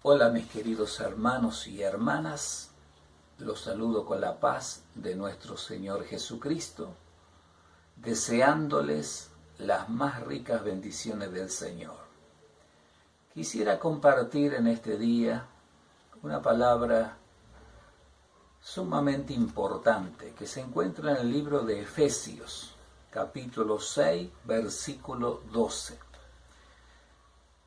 Hola mis queridos hermanos y hermanas, los saludo con la paz de nuestro Señor Jesucristo, deseándoles las más ricas bendiciones del Señor. Quisiera compartir en este día una palabra sumamente importante que se encuentra en el libro de Efesios, capítulo 6, versículo 12.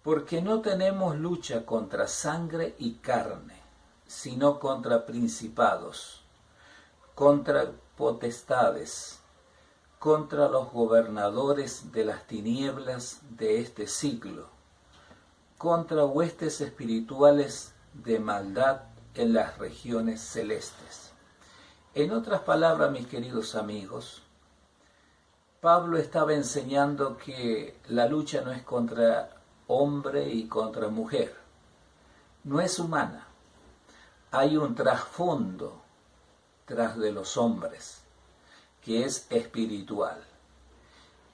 Porque no tenemos lucha contra sangre y carne, sino contra principados, contra potestades, contra los gobernadores de las tinieblas de este siglo, contra huestes espirituales de maldad en las regiones celestes. En otras palabras, mis queridos amigos, Pablo estaba enseñando que la lucha no es contra hombre y contra mujer, no es humana. Hay un trasfondo tras de los hombres que es espiritual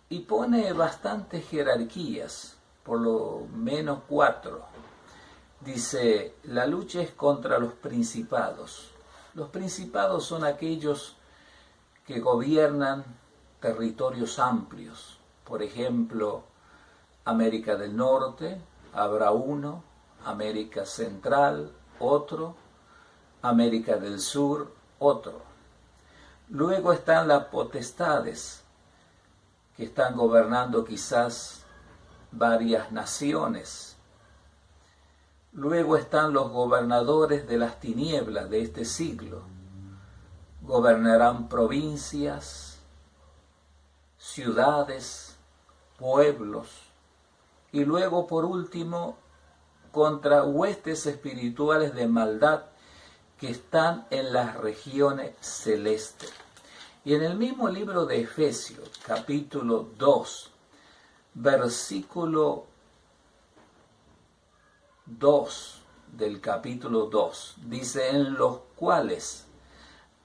y pone bastantes jerarquías, por lo menos 4. Dice, la lucha es contra los principados. Los principados son aquellos que gobiernan territorios amplios. Por ejemplo, América del Norte, habrá uno, América Central, otro, América del Sur, otro. Luego están las potestades, que están gobernando quizás varias naciones. Luego están los gobernadores de las tinieblas de este siglo. Gobernarán provincias, ciudades, pueblos. Y luego, por último, contra huestes espirituales de maldad que están en las regiones celestes. Y en el mismo libro de Efesios, capítulo 2, versículo 2 del capítulo 2, dice, en los cuales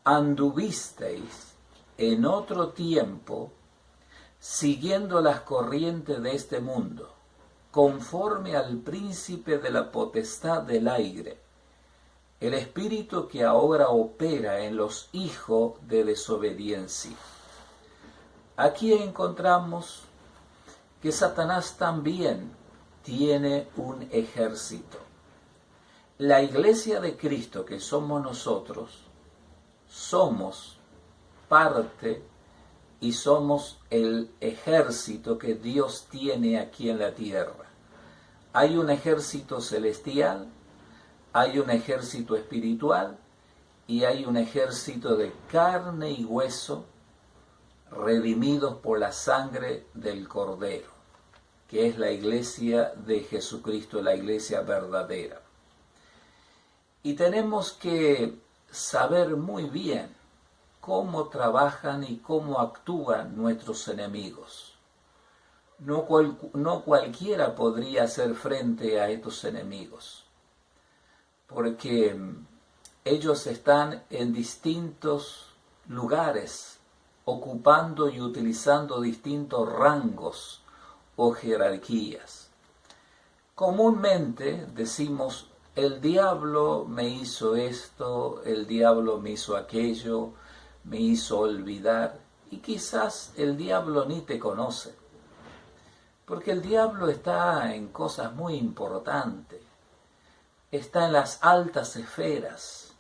anduvisteis en otro tiempo, siguiendo las corrientes de este mundo, conforme al príncipe de la potestad del aire, el espíritu que ahora opera en los hijos de desobediencia. Aquí encontramos que Satanás también tiene un ejército. La iglesia de Cristo, que somos nosotros, somos parte y somos el ejército que Dios tiene aquí en la tierra. Hay un ejército celestial, hay un ejército espiritual y hay un ejército de carne y hueso redimidos por la sangre del Cordero, que es la iglesia de Jesucristo, la iglesia verdadera. Y tenemos que saber muy bien cómo trabajan y cómo actúan nuestros enemigos. No cualquiera podría hacer frente a estos enemigos, porque ellos están en distintos lugares, ocupando y utilizando distintos rangos o jerarquías. Comúnmente decimos, el diablo me hizo esto, el diablo me hizo aquello, me hizo olvidar, y quizás el diablo ni te conoce, porque el diablo está en cosas muy importantes, está en las altas esferas,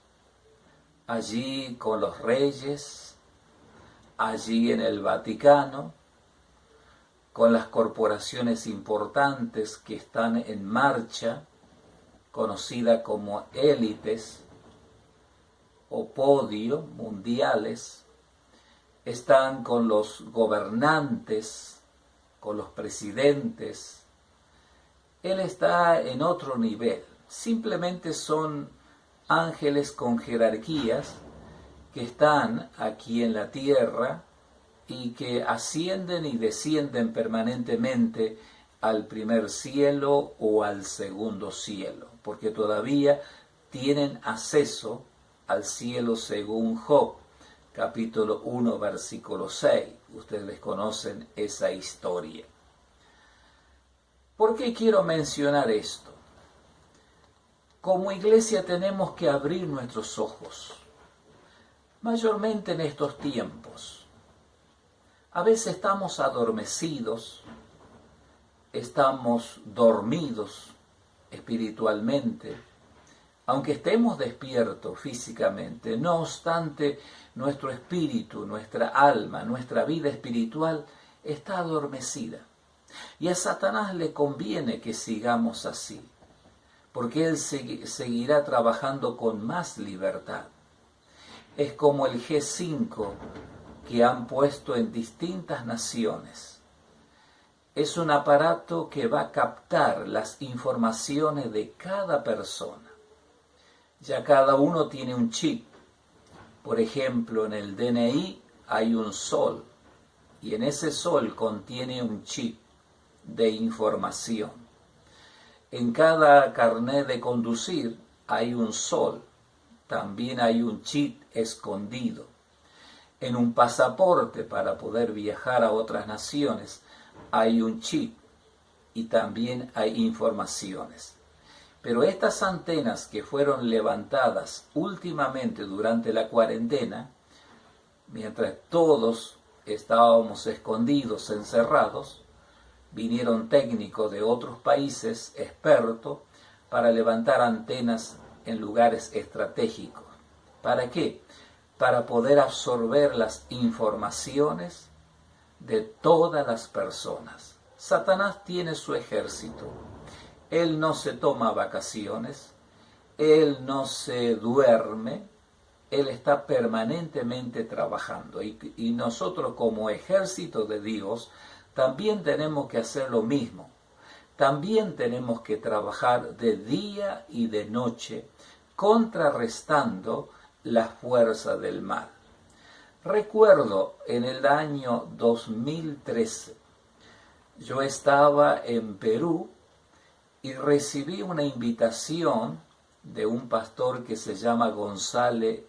allí con los reyes, allí en el Vaticano, con las corporaciones importantes que están en marcha, conocidas como élites o podio mundiales, están con los gobernantes, con los presidentes. Él está en otro nivel. Simplemente son ángeles con jerarquías que están aquí en la tierra y que ascienden y descienden permanentemente al primer cielo o al segundo cielo, porque todavía tienen acceso al cielo según Job, capítulo 1, versículo 6. Ustedes conocen esa historia. ¿Por qué quiero mencionar esto? Como iglesia tenemos que abrir nuestros ojos, mayormente en estos tiempos. A veces estamos adormecidos, estamos dormidos espiritualmente, aunque estemos despiertos físicamente. No obstante, nuestro espíritu, nuestra alma, nuestra vida espiritual está adormecida. Y a Satanás le conviene que sigamos así, porque él seguirá trabajando con más libertad. Es como el G5 que han puesto en distintas naciones. Es un aparato que va a captar las informaciones de cada persona. Ya cada uno tiene un chip. Por ejemplo, en el DNI hay un sol, y en ese sol contiene un chip de información. En cada carnet de conducir hay un sol, también hay un chip escondido. En un pasaporte para poder viajar a otras naciones hay un chip y también hay informaciones. Pero estas antenas que fueron levantadas últimamente durante la cuarentena, mientras todos estábamos escondidos, encerrados, vinieron técnicos de otros países, expertos, para levantar antenas en lugares estratégicos. ¿Para qué? Para poder absorber las informaciones de todas las personas. Satanás tiene su ejército. Él no se toma vacaciones, él no se duerme, él está permanentemente trabajando. Y nosotros como ejército de Dios también tenemos que hacer lo mismo. También tenemos que trabajar de día y de noche, contrarrestando la fuerza del mal. Recuerdo en el año 2013, yo estaba en Perú y recibí una invitación de un pastor que se llama González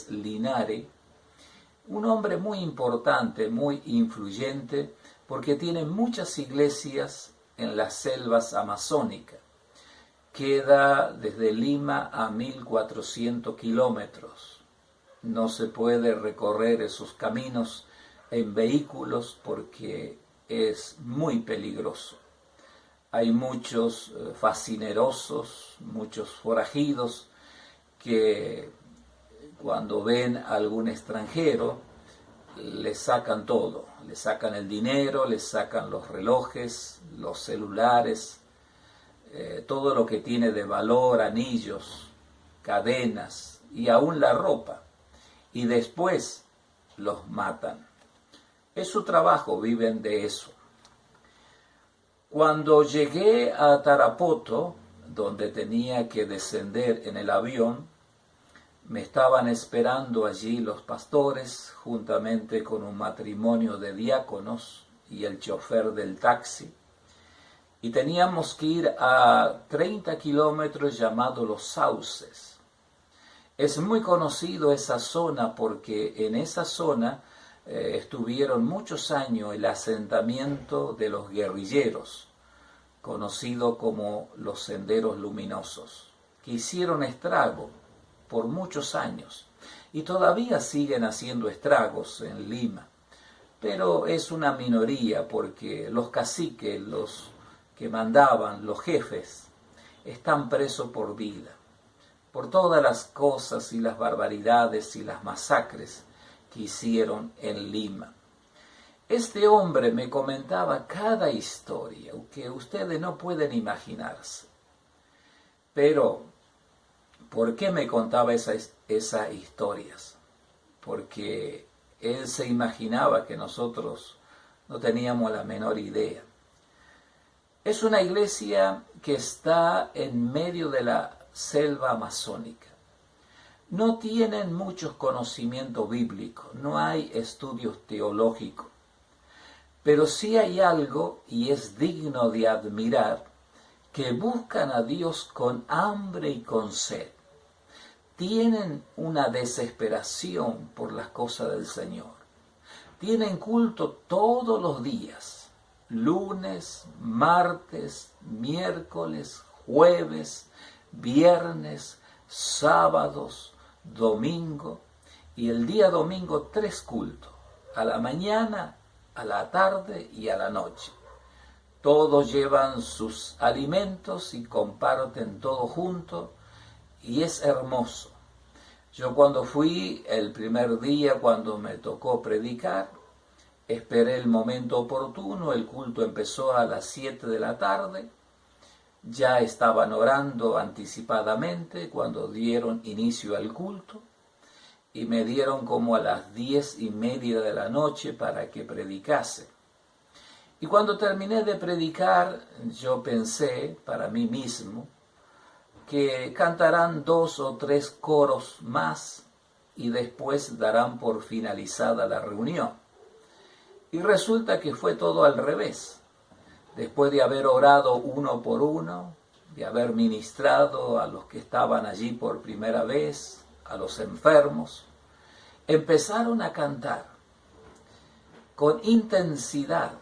Linares, un hombre muy importante, muy influyente, porque tiene muchas iglesias en las selvas amazónicas. Queda desde Lima a 1400 kilómetros. No se puede recorrer esos caminos en vehículos porque es muy peligroso. Hay muchos fascinerosos, muchos forajidos que cuando ven a algún extranjero le sacan todo, le sacan el dinero, le sacan los relojes, los celulares, todo lo que tiene de valor, anillos, cadenas y aún la ropa, y después los matan. Es su trabajo, viven de eso. Cuando llegué a Tarapoto, donde tenía que descender en el avión, me estaban esperando allí los pastores, juntamente con un matrimonio de diáconos y el chofer del taxi. Y teníamos que ir a 30 kilómetros llamado Los Sauces. Es muy conocido esa zona porque en esa zona estuvieron muchos años el asentamiento de los guerrilleros, conocido como los Senderos Luminosos, que hicieron estrago por muchos años y todavía siguen haciendo estragos en Lima, pero es una minoría porque los caciques, los que mandaban, los jefes, están presos por vida, por todas las cosas y las barbaridades y las masacres que hicieron en Lima. Este hombre me comentaba cada historia que ustedes no pueden imaginarse. Pero, ¿por qué me contaba esas historias? Porque él se imaginaba que nosotros no teníamos la menor idea. Es una iglesia que está en medio de la selva amazónica. No tienen muchos conocimientos bíblicos, no hay estudios teológicos, pero sí hay algo, y es digno de admirar, que buscan a Dios con hambre y con sed. Tienen una desesperación por las cosas del Señor. Tienen culto todos los días, lunes, martes, miércoles, jueves, viernes, sábados, domingo, y el día domingo 3 cultos, a la mañana, a la tarde y a la noche. Todos llevan sus alimentos y comparten todo junto, y es hermoso. Yo cuando fui el primer día, cuando me tocó predicar, esperé el momento oportuno, el culto empezó a las 7 de la tarde, ya estaban orando anticipadamente cuando dieron inicio al culto, y me dieron como a las 10:30 de la noche para que predicase. Y cuando terminé de predicar, yo pensé para mí mismo que cantarán 2 o 3 coros más y después darán por finalizada la reunión. Y resulta que fue todo al revés. Después de haber orado uno por uno, de haber ministrado a los que estaban allí por primera vez, a los enfermos, empezaron a cantar con intensidad,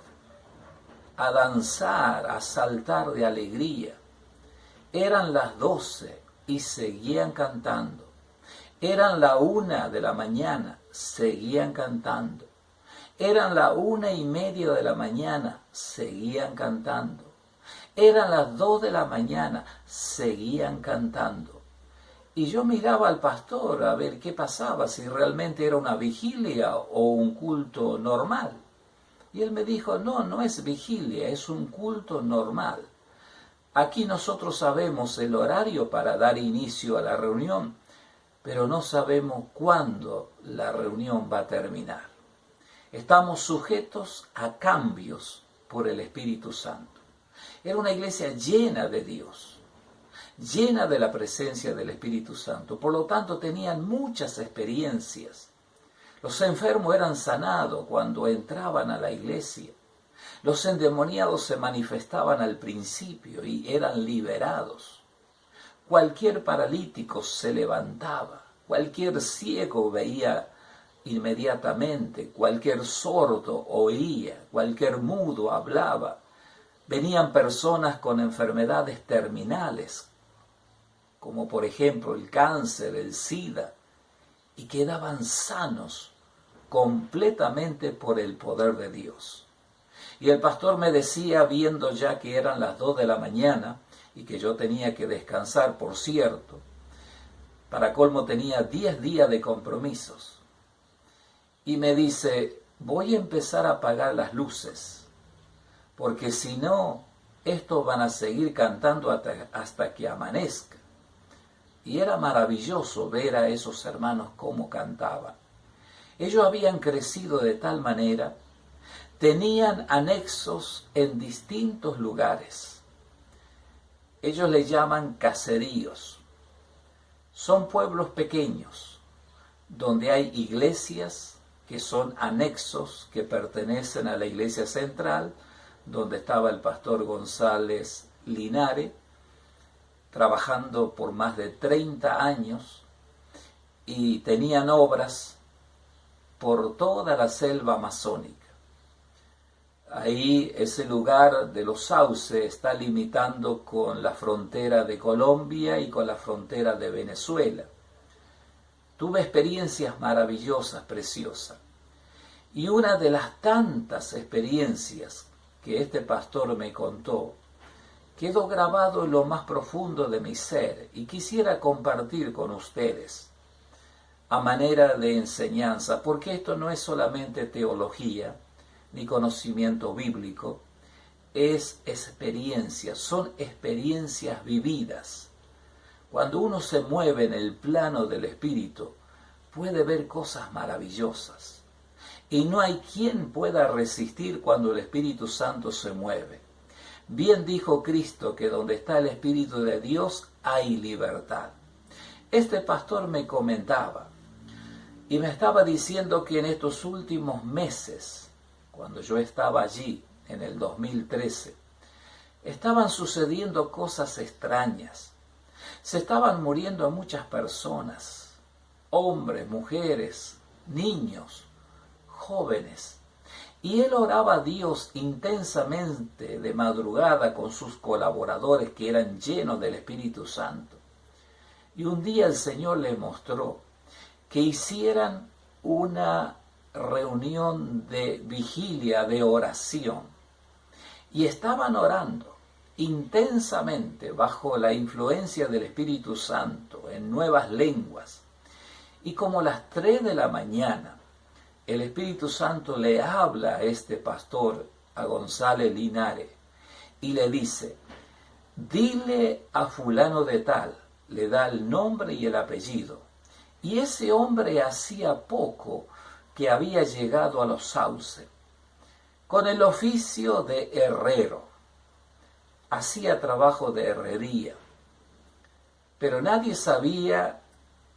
a danzar, a saltar de alegría. Eran las 12 y seguían cantando. Eran la 1 de la mañana, seguían cantando. Eran la 1:30 de la mañana, seguían cantando. Eran las 2 de la mañana, seguían cantando. Y yo miraba al pastor a ver qué pasaba, si realmente era una vigilia o un culto normal. Y él me dijo, no, no es vigilia, es un culto normal. Aquí nosotros sabemos el horario para dar inicio a la reunión, pero no sabemos cuándo la reunión va a terminar. Estamos sujetos a cambios por el Espíritu Santo. Era una iglesia llena de Dios, llena de la presencia del Espíritu Santo. Por lo tanto, tenían muchas experiencias. Los enfermos eran sanados cuando entraban a la iglesia. Los endemoniados se manifestaban al principio y eran liberados. Cualquier paralítico se levantaba, cualquier ciego veía inmediatamente, cualquier sordo oía, cualquier mudo hablaba. Venían personas con enfermedades terminales, como por ejemplo el cáncer, el SIDA, y quedaban sanos completamente por el poder de Dios. Y el pastor me decía, viendo ya que eran las 2 de la mañana y que yo tenía que descansar, por cierto, para colmo tenía 10 días de compromisos. Y me dice, voy a empezar a apagar las luces, porque si no, estos van a seguir cantando hasta que amanezca. Y era maravilloso ver a esos hermanos cómo cantaban. Ellos habían crecido de tal manera, tenían anexos en distintos lugares. Ellos le llaman caseríos. Son pueblos pequeños, donde hay iglesias que son anexos que pertenecen a la iglesia central, donde estaba el pastor González Linares, trabajando por más de 30 años, y tenían obras por toda la selva amazónica. Ahí ese lugar de los sauces está limitando con la frontera de Colombia y con la frontera de Venezuela. Tuve experiencias maravillosas, preciosas. Y una de las tantas experiencias que este pastor me contó quedó grabado en lo más profundo de mi ser y quisiera compartir con ustedes a manera de enseñanza, porque esto no es solamente teología ni conocimiento bíblico, es experiencia, son experiencias vividas. Cuando uno se mueve en el plano del Espíritu, puede ver cosas maravillosas. Y no hay quien pueda resistir cuando el Espíritu Santo se mueve. Bien dijo Cristo que donde está el Espíritu de Dios hay libertad. Este pastor me comentaba y me estaba diciendo que en estos últimos meses, cuando yo estaba allí en el 2013, estaban sucediendo cosas extrañas. Se estaban muriendo muchas personas, hombres, mujeres, niños, jóvenes. Y él oraba a Dios intensamente de madrugada con sus colaboradores que eran llenos del Espíritu Santo. Y un día el Señor le mostró que hicieran una reunión de vigilia, de oración. Y estaban orando intensamente bajo la influencia del Espíritu Santo en nuevas lenguas. Y como a las 3 de la mañana, el Espíritu Santo le habla a este pastor, a González Linares, y le dice, dile a fulano de tal, le da el nombre y el apellido. Y ese hombre hacía poco que había llegado a los Sauces, con el oficio de herrero. Hacía trabajo de herrería, pero nadie sabía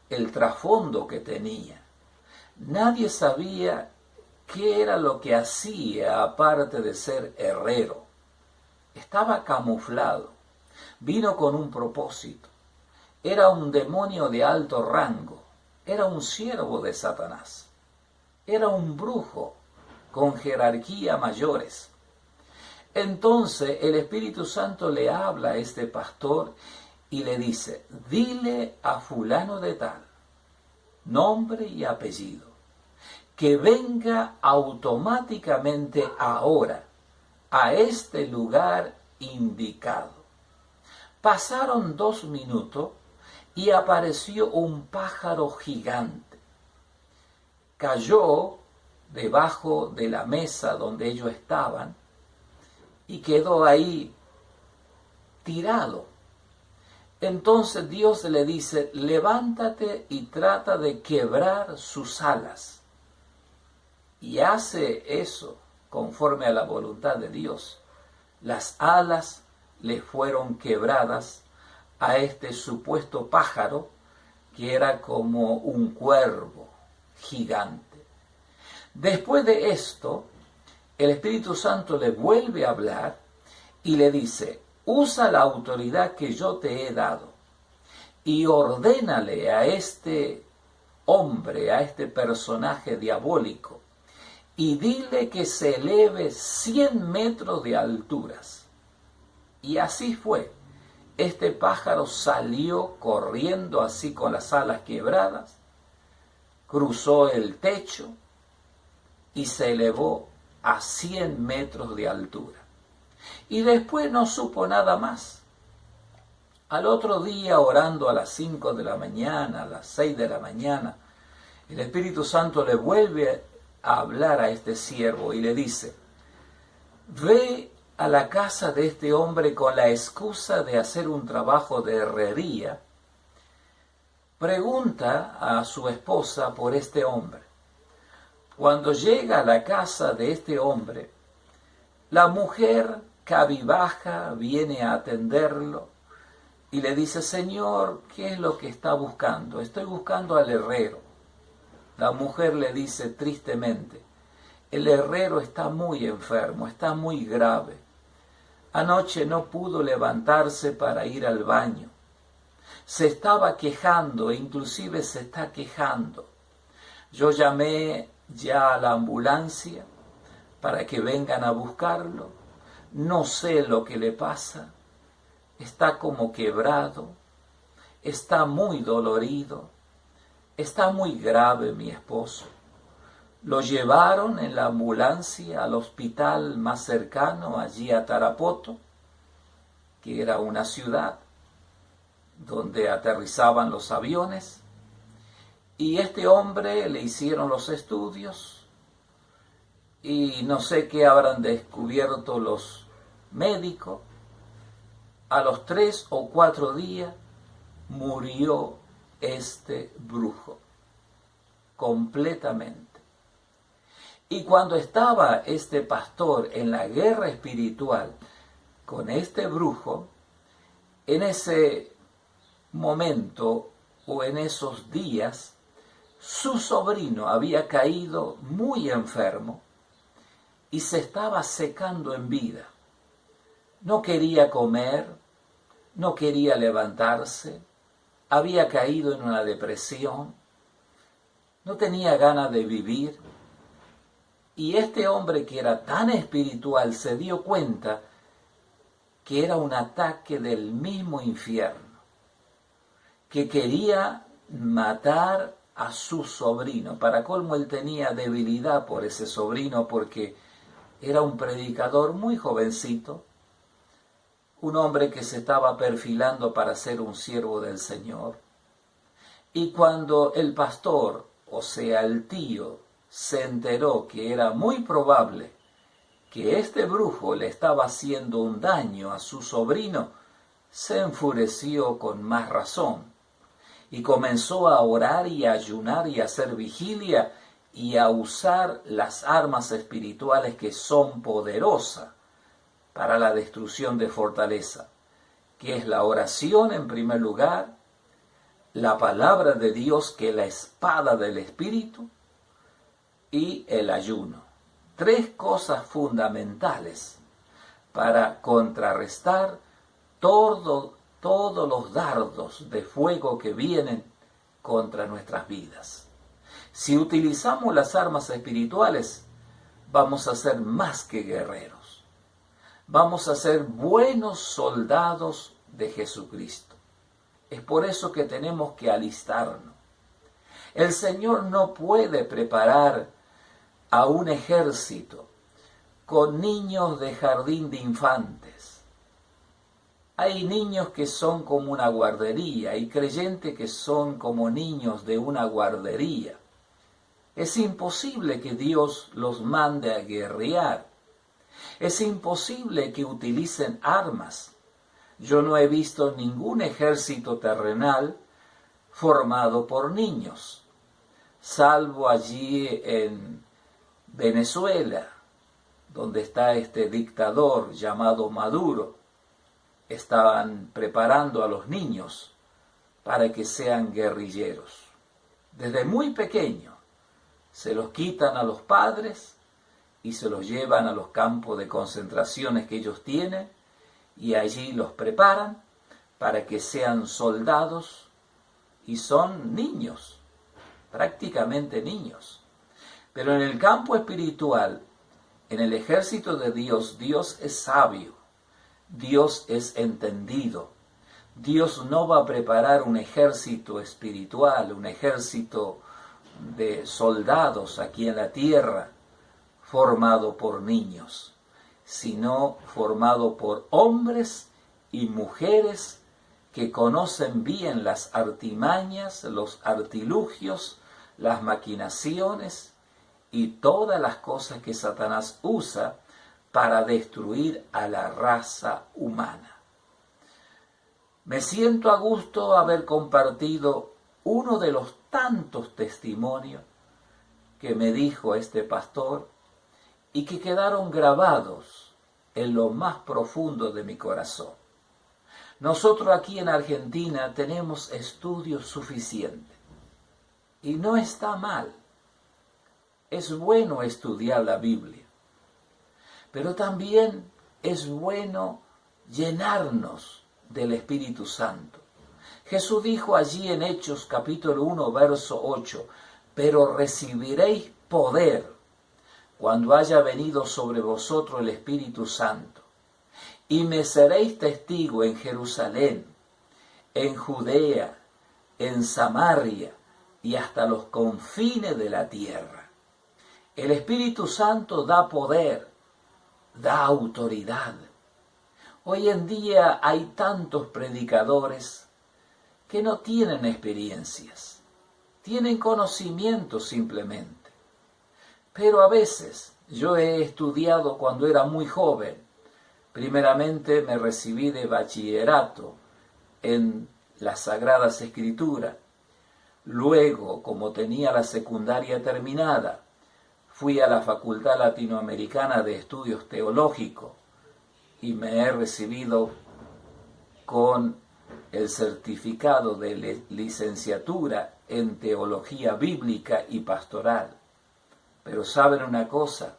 el trasfondo que tenía. Nadie sabía qué era lo que hacía aparte de ser herrero. Estaba camuflado. Vino con un propósito. Era un demonio de alto rango. Era un siervo de Satanás. Era un brujo con jerarquía mayores. Entonces el Espíritu Santo le habla a este pastor y le dice, dile a fulano de tal, nombre y apellido, que venga automáticamente ahora a este lugar indicado. Pasaron 2 minutos y apareció un pájaro gigante. Cayó debajo de la mesa donde ellos estaban y quedó ahí tirado. Entonces Dios le dice, levántate y trata de quebrar sus alas. Y hace eso conforme a la voluntad de Dios. Las alas le fueron quebradas a este supuesto pájaro que era como un cuervo gigante. Después de esto, el Espíritu Santo le vuelve a hablar y le dice, usa la autoridad que yo te he dado y ordénale a este hombre, a este personaje diabólico, y dile que se eleve 100 metros de alturas. Y así fue. Este pájaro salió corriendo así con las alas quebradas, cruzó el techo y se elevó a 100 metros de altura. Y después no supo nada más. Al otro día, orando a las 5 de la mañana, a las 6 de la mañana, el Espíritu Santo le vuelve a hablar a este siervo y le dice, ve a la casa de este hombre con la excusa de hacer un trabajo de herrería, pregunta a su esposa por este hombre. Cuando llega a la casa de este hombre, la mujer cabizbaja viene a atenderlo y le dice, Señor, ¿qué es lo que está buscando? Estoy buscando al herrero. La mujer le dice tristemente, el herrero está muy enfermo, está muy grave. Anoche no pudo levantarse para ir al baño. Se estaba quejando e inclusive se está quejando. Yo llamé ya a la ambulancia para que vengan a buscarlo. No sé lo que le pasa. Está como quebrado. Está muy dolorido. Está muy grave mi esposo. Lo llevaron en la ambulancia al hospital más cercano, allí a Tarapoto, que era una ciudad donde aterrizaban los aviones. Y este hombre le hicieron los estudios y no sé qué habrán descubierto los médicos. A los 3 o 4 días murió este brujo completamente. Y cuando estaba este pastor en la guerra espiritual con este brujo, en ese momento o en esos días, su sobrino había caído muy enfermo y se estaba secando en vida. No quería comer, no quería levantarse, había caído en una depresión, no tenía ganas de vivir. Y este hombre que era tan espiritual se dio cuenta que era un ataque del mismo infierno, que quería matar a su sobrino. Para colmo, él tenía debilidad por ese sobrino porque era un predicador muy jovencito, un hombre que se estaba perfilando para ser un siervo del Señor. Y cuando el pastor, o sea el tío, se enteró que era muy probable que este brujo le estaba haciendo un daño a su sobrino, se enfureció con más razón y comenzó a orar y a ayunar y a hacer vigilia y a usar las armas espirituales que son poderosas para la destrucción de fortaleza, que es la oración en primer lugar, la palabra de Dios, que es la espada del Espíritu, y el ayuno. 3 cosas fundamentales para contrarrestar todos los dardos de fuego que vienen contra nuestras vidas. Si utilizamos las armas espirituales, vamos a ser más que guerreros. Vamos a ser buenos soldados de Jesucristo. Es por eso que tenemos que alistarnos. El Señor no puede preparar a un ejército con niños de jardín de infantes. Hay niños que son como una guardería y creyentes que son como niños de una guardería. Es imposible que Dios los mande a guerrear. Es imposible que utilicen armas. Yo no he visto ningún ejército terrenal formado por niños, salvo allí en Venezuela, donde está este dictador llamado Maduro. Estaban preparando a los niños para que sean guerrilleros. Desde muy pequeños se los quitan a los padres y se los llevan a los campos de concentraciones que ellos tienen y allí los preparan para que sean soldados y son niños, prácticamente niños. Pero en el campo espiritual, en el ejército de Dios, Dios es sabio, Dios es entendido. Dios no va a preparar un ejército espiritual, un ejército de soldados aquí en la tierra, formado por niños, sino formado por hombres y mujeres que conocen bien las artimañas, los artilugios, las maquinaciones y todas las cosas que Satanás usa para destruir a la raza humana. Me siento a gusto haber compartido uno de los tantos testimonios que me dijo este pastor y que quedaron grabados en lo más profundo de mi corazón. Nosotros aquí en Argentina tenemos estudios suficientes y no está mal. Es bueno estudiar la Biblia, pero también es bueno llenarnos del Espíritu Santo. Jesús dijo allí en Hechos capítulo 1, verso 8, pero recibiréis poder cuando haya venido sobre vosotros el Espíritu Santo, y me seréis testigo en Jerusalén, en Judea, en Samaria y hasta los confines de la tierra. El Espíritu Santo da poder, da autoridad. Hoy en día hay tantos predicadores que no tienen experiencias, tienen conocimiento simplemente. Pero a veces, yo he estudiado cuando era muy joven, primeramente me recibí de bachillerato en las Sagradas Escrituras. Luego, como tenía la secundaria terminada, fui a la Facultad Latinoamericana de Estudios Teológicos y me he recibido con el certificado de licenciatura en Teología Bíblica y Pastoral. Pero ¿saben una cosa?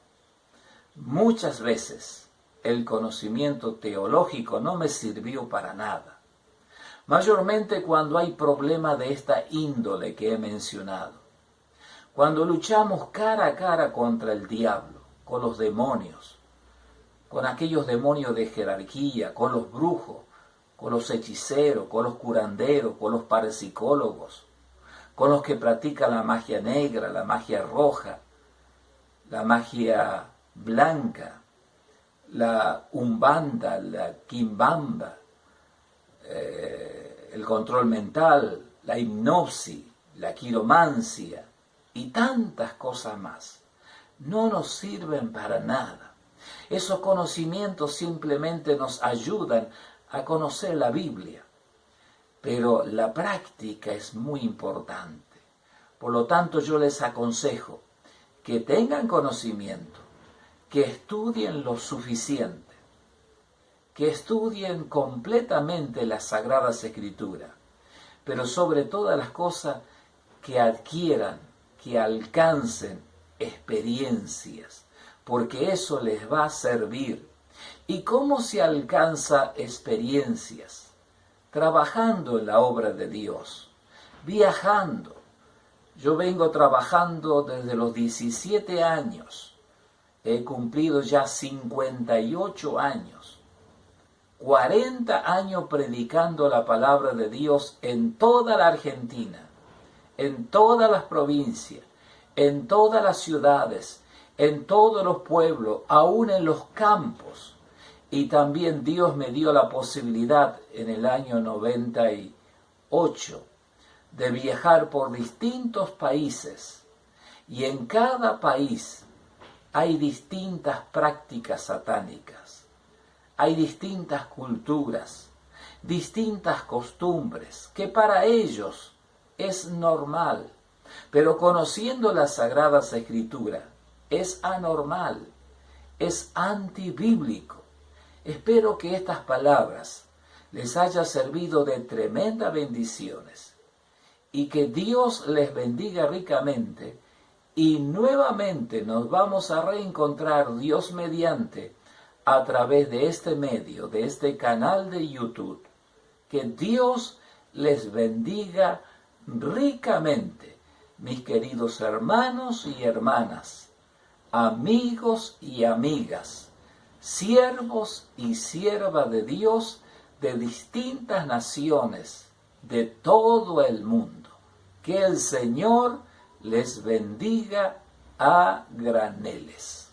Muchas veces el conocimiento teológico no me sirvió para nada. Mayormente cuando hay problemas de esta índole que he mencionado. Cuando luchamos cara a cara contra el diablo, con los demonios, con aquellos demonios de jerarquía, con los brujos, con los hechiceros, con los curanderos, con los parapsicólogos, con los que practican la magia negra, la magia roja, la magia blanca, la umbanda, la quimbamba, el control mental, la hipnosis, la quiromancia y tantas cosas más. No nos sirven para nada. Esos conocimientos simplemente nos ayudan a conocer la Biblia, pero la práctica es muy importante. Por lo tanto, yo les aconsejo que tengan conocimiento, que estudien lo suficiente, que estudien completamente las Sagradas Escrituras, pero sobre todas las cosas que adquieran, que alcancen experiencias, porque eso les va a servir. ¿Y cómo se alcanza experiencias? Trabajando en la obra de Dios, viajando. Yo vengo trabajando desde los 17 años, he cumplido ya 58 años, 40 años predicando la palabra de Dios en toda la Argentina, en todas las provincias, en todas las ciudades, en todos los pueblos, aún en los campos. Y también Dios me dio la posibilidad en el año 98 de viajar por distintos países. Y en cada país hay distintas prácticas satánicas, hay distintas culturas, distintas costumbres, que para ellos es normal, pero conociendo las Sagradas Escrituras, es anormal, es antibíblico. Espero que estas palabras les haya servido de tremendas bendiciones y que Dios les bendiga ricamente, y nuevamente nos vamos a reencontrar, Dios mediante, a través de este medio, de este canal de YouTube. Que Dios les bendiga ricamente, mis queridos hermanos y hermanas, amigos y amigas, siervos y siervas de Dios de distintas naciones, de todo el mundo. Que el Señor les bendiga a graneles.